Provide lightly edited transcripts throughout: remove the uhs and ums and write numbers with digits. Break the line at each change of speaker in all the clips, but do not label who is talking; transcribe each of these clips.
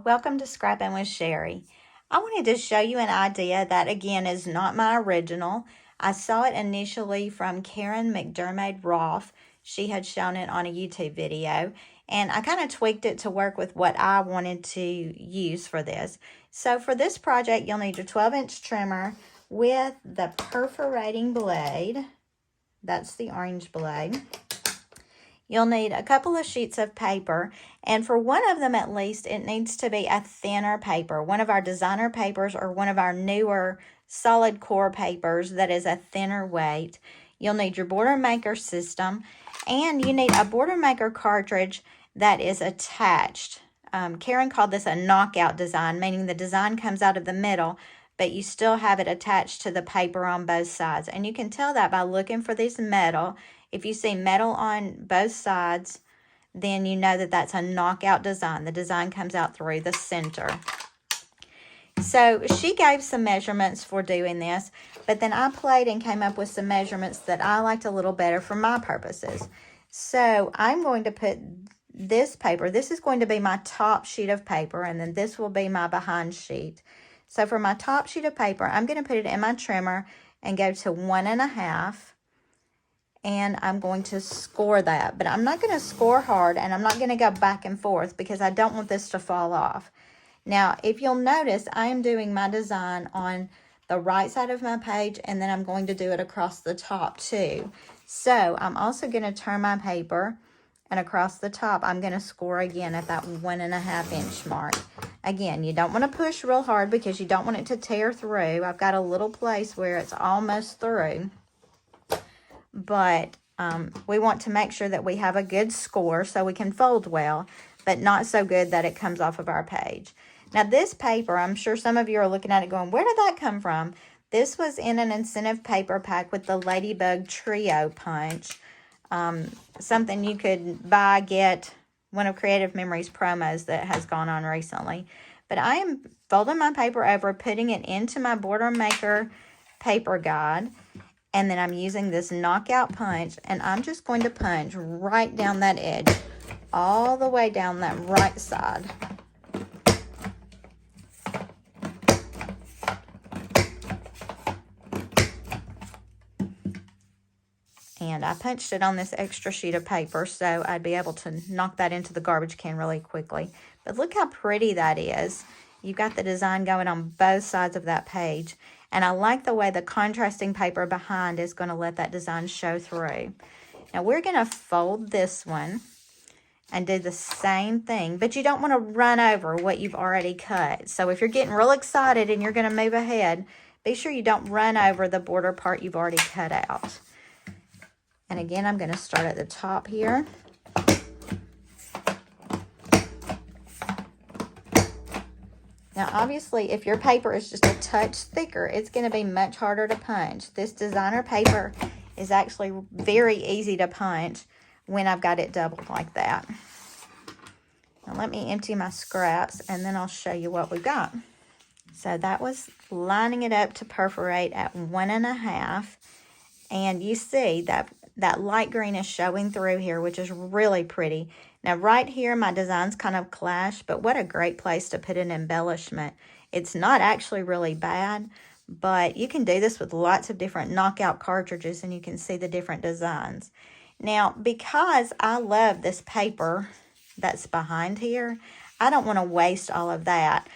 Welcome to Scrappin with Sheri. I wanted to show you an idea that again is not my original. I saw it initially from Karen McDermott Roth. She had shown it on a YouTube video and I kind of tweaked it to work with what I wanted to use for this. So for this project you'll need your 12-inch trimmer with the perforating blade. That's the orange blade. You'll need a couple of sheets of paper, and for one of them at least, it needs to be a thinner paper, one of our designer papers or one of our newer solid core papers that is a thinner weight. You'll need your border maker system, and you need a border maker cartridge that is attached. Karen called this a knockout design, meaning the design comes out of the middle, but you still have it attached to the paper on both sides. And you can tell that by looking for this metal. If you see metal on both sides, then you know that that's a knockout design. The design comes out through the center. So she gave some measurements for doing this, but then I played and came up with some measurements that I liked a little better for my purposes. So I'm going to put this paper, this is going to be my top sheet of paper, and then this will be my behind sheet. So for my top sheet of paper, I'm going to put it in my trimmer and go to 1.5. And I'm going to score that. But I'm not going to score hard, and I'm not going to go back and forth because I don't want this to fall off. Now, if you'll notice, I am doing my design on the right side of my page, and then I'm going to do it across the top too. So I'm also going to turn my paper, and across the top, I'm going to score again at that 1.5 inch mark. Again, you don't want to push real hard because you don't want it to tear through. I've got a little place where it's almost through. But we want to make sure that we have a good score so we can fold well, but not so good that it comes off of our page. Now this paper, I'm sure some of you are looking at it going, where did that come from? This was in an incentive paper pack with the Ladybug Trio Punch. Something you could buy, get, one of Creative Memories promos that has gone on recently. But I am folding my paper over, putting it into my Border Maker paper guide. And then I'm using this knockout punch, and I'm just going to punch right down that edge, all the way down that right side. And I punched it on this extra sheet of paper, so I'd be able to knock that into the garbage can really quickly. But look how pretty that is. You've got the design going on both sides of that page. And I like the way the contrasting paper behind is going to let that design show through. Now we're going to fold this one and do the same thing, but you don't want to run over what you've already cut. So if you're getting real excited and you're going to move ahead, be sure you don't run over the border part you've already cut out. And again, I'm going to start at the top here. Now, obviously, if your paper is just a touch thicker, it's going to be much harder to punch. This designer paper is actually very easy to punch when I've got it doubled like that. Now, let me empty my scraps, and then I'll show you what we've got. So that was lining it up to perforate at 1.5. And you see that light green is showing through here, which is really pretty. Now, right here, my designs kind of clash, but what a great place to put an embellishment. It's not actually really bad, but you can do this with lots of different knockout cartridges, and you can see the different designs. Now, because I love this paper that's behind here, I don't want to waste all of that.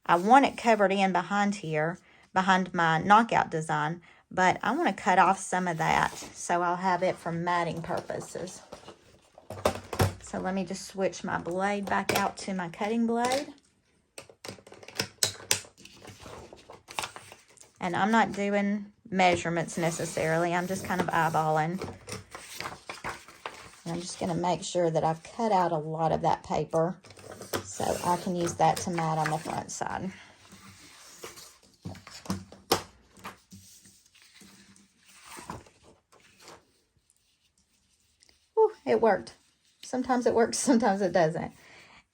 I want it covered in behind here, behind my knockout design, but I want to cut off some of that, so I'll have it for matting purposes. So let me just switch my blade back out to my cutting blade. And I'm not doing measurements necessarily. I'm just kind of eyeballing. And I'm just going to make sure that I've cut out a lot of that paper so I can use that to mat on the front side. Whew, it worked. Sometimes it works, sometimes it doesn't.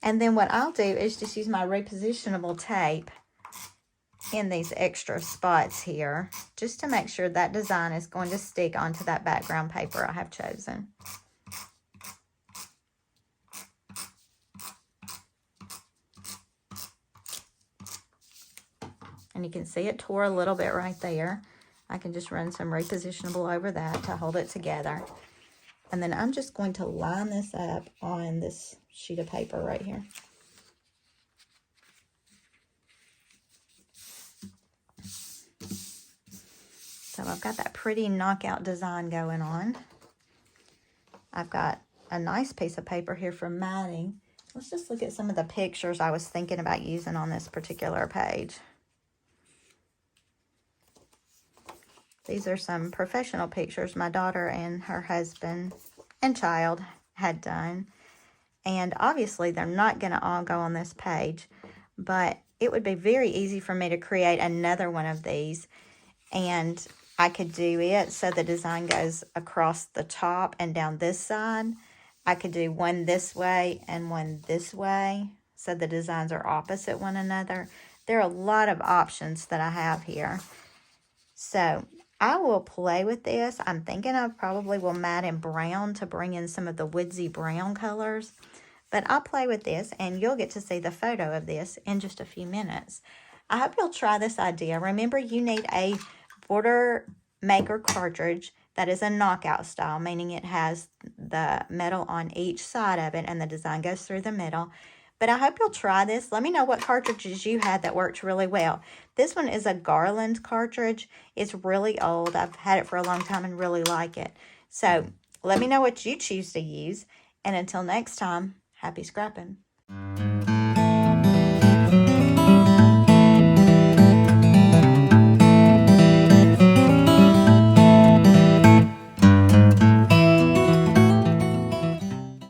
And then what I'll do is just use my repositionable tape in these extra spots here, just to make sure that design is going to stick onto that background paper I have chosen. And you can see it tore a little bit right there. I can just run some repositionable over that to hold it together. And then I'm just going to line this up on this sheet of paper right here. So I've got that pretty knockout design going on. I've got a nice piece of paper here for matting. Let's just look at some of the pictures I was thinking about using on this particular page. These are some professional pictures my daughter and her husband and child had done. And obviously they're not going to all go on this page, but it would be very easy for me to create another one of these, and I could do it so the design goes across the top and down this side. I could do one this way and one this way so the designs are opposite one another. There are a lot of options that I have here. So I will play with this. I'm thinking I probably will mat in brown to bring in some of the woodsy brown colors. But I'll play with this, and you'll get to see the photo of this in just a few minutes. I hope you'll try this idea. Remember, you need a border maker cartridge that is a knockout style, meaning it has the metal on each side of it and the design goes through the middle. But I hope you'll try this. Let me know what cartridges you had that worked really well. This one is a Garland cartridge. It's really old. I've had it for a long time and really like it. So let me know what you choose to use. And until next time, happy scrapping.